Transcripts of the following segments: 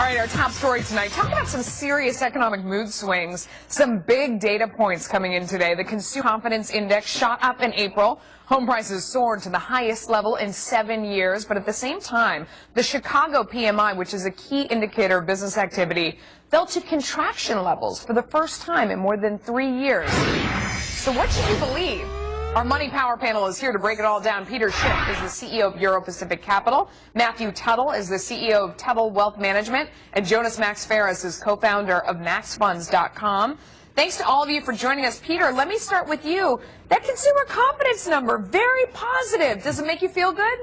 All right, our top story tonight. Talk about some serious economic mood swings. Some big data points coming in today. The Consumer Confidence Index shot up in April. Home prices soared to the highest level in 7 years. But at the same time, the Chicago PMI, which is a key indicator of business activity, fell to contraction levels for the first time in more than 3 years. So what should you believe? Our Money Power panel is here to break it all down. Peter Schiff is the CEO of Euro Pacific Capital. Matthew Tuttle is the CEO of Tuttle Wealth Management. And Jonas Max Ferris is co-founder of MaxFunds.com. Thanks to all of you for joining us. Peter, let me start with you. That consumer confidence number, very positive. Does it make you feel good?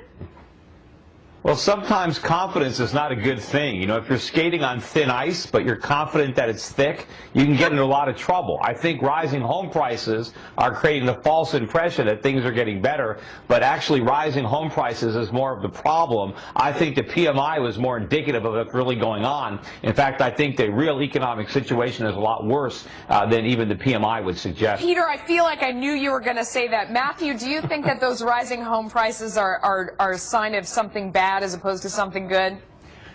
Well, sometimes confidence is not a good thing. You know, if you're skating on thin ice, but you're confident that it's thick, you can get into a lot of trouble. I think rising home prices are creating the false impression that things are getting better, but actually rising home prices is more of the problem. I think the PMI was more indicative of what's really going on. In fact, I think the real economic situation is a lot worse than even the PMI would suggest. Peter, I feel like I knew you were going to say that. Matthew, do you think that those rising home prices are a sign of something bad as opposed to something good?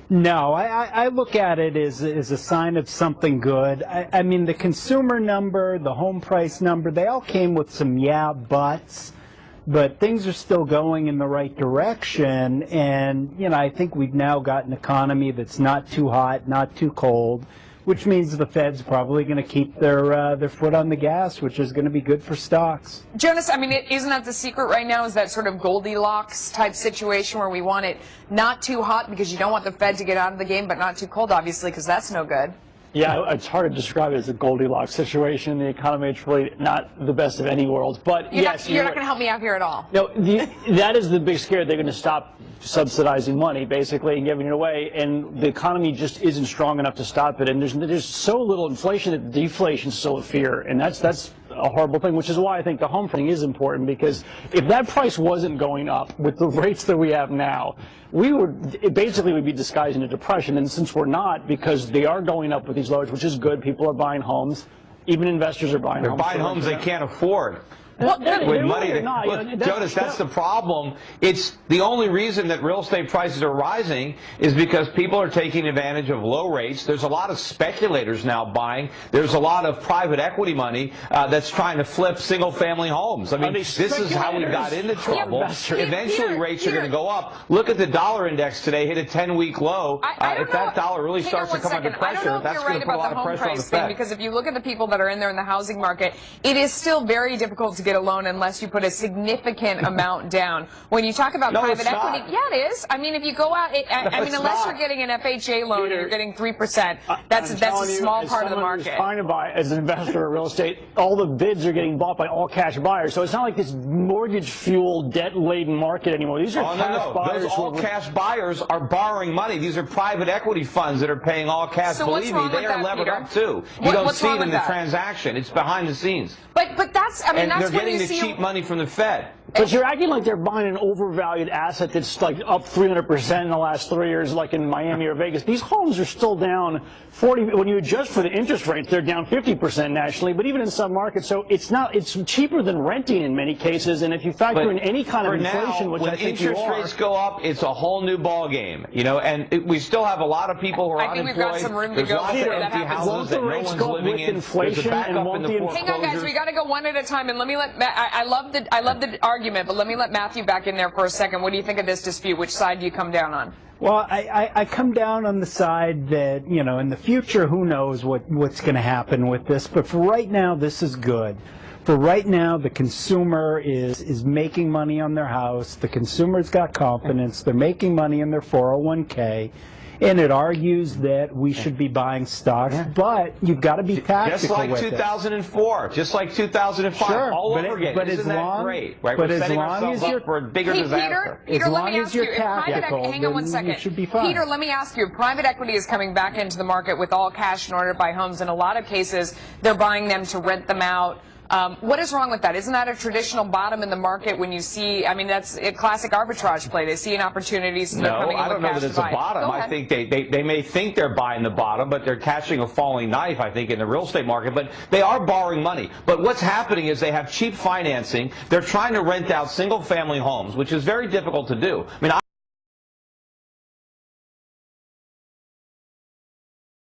No, I look at it as a sign of something good. I mean, the consumer number, the home price number, they all came with some buts, but things are still going in the right direction. And, you know, I think we've now got an economy that's not too hot, not too cold, which means the Fed's probably going to keep their foot on the gas, which is going to be good for stocks. Jonas, I mean, isn't that the secret right now, is that sort of Goldilocks type situation where we want it not too hot because you don't want the Fed to get out of the game, but not too cold, obviously, because that's no good. Yeah, it's hard to describe it as a Goldilocks situation. The economy is really not the best of any world. But you're not going to help me out here at all. No, that is the big scare. They're going to stop subsidizing money, basically, and giving it away. And the economy just isn't strong enough to stop it. And there's so little inflation that deflation is still a fear. And that's a horrible thing, which is why I think the home thing is important, because if that price wasn't going up with the rates that we have now, it basically would be disguising a depression. And since we're not, because they are going up with these lows, which is good, people are buying homes, even investors are buying homes. They're buying homes they can't afford. Well, With money, look, Jonas, that's the problem. It's the only reason that real estate prices are rising is because people are taking advantage of low rates. There's a lot of speculators now buying. There's a lot of private equity money that's trying to flip single-family homes. I mean, this is how we got into trouble. Eventually, rates are going to go up. Look at the dollar index today, hit a 10-week low. If that dollar really starts to come under pressure, that's going to put a lot of pressure on the Fed. Because if you look at the people that are in there in the housing market, it is still very difficult to get a loan unless you put a significant amount down. When you talk about private equity, yeah, it is. I mean, if you go out, unless you're getting an FHA loan, you're getting 3%. That's a small part of the market. Who's trying to buy as an investor in real estate, all the bids are getting bought by all cash buyers. So it's not like this mortgage-fueled, debt-laden market anymore. These are cash buyers. Those all cash buyers are borrowing money. These are private equity funds that are paying all cash. So believe me, they are levered up too. You don't see it in the transaction. It's behind the scenes. But that's, I mean, that's they're getting the cheap money from the Fed. But you're acting like they're buying an overvalued asset that's like up 300% in the last 3 years, like in Miami or Vegas. These homes are still down 40. When you adjust for the interest rates, they're down 50% nationally. But even in some markets, so it's cheaper than renting in many cases. And if you factor in any kind of inflation, which I think you are, when interest rates go up, it's a whole new ball game. You know, and we still have a lot of people who are unemployed. I think we've got some room to go. There's lots of empty houses that no one's living in. Inflation and won't the Hang on, guys. We got to go one at a time. And let me let I love the argument, but let me let Matthew back in there for a second. What do you think of this dispute? Which side do you come down on? Well, I come down on the side that, you know, in the future, who knows what's going to happen with this. But for right now, this is good. For right now, the consumer is making money on their house. The consumer's got confidence. They're making money in their 401k. And it argues that we should be buying stocks, but you've got to be tactical with it. Just like 2004, just like 2005, sure, all over again. Isn't that great? Right? We're setting ourselves up for a bigger disaster. Peter, let me ask you, hang on one second. Should be fine. Peter, let me ask you, private equity is coming back into the market with all cash in order to buy homes. In a lot of cases, they're buying them to rent them out. What is wrong with that? Isn't that a traditional bottom in the market when you see, I mean, that's a classic arbitrage play. They see an opportunity, so they're coming in with cash to buy. No, I don't know that it's a bottom. I think they may think they're buying the bottom, but they're catching a falling knife, I think, in the real estate market. But they are borrowing money. But what's happening is they have cheap financing. They're trying to rent out single-family homes, which is very difficult to do. I mean,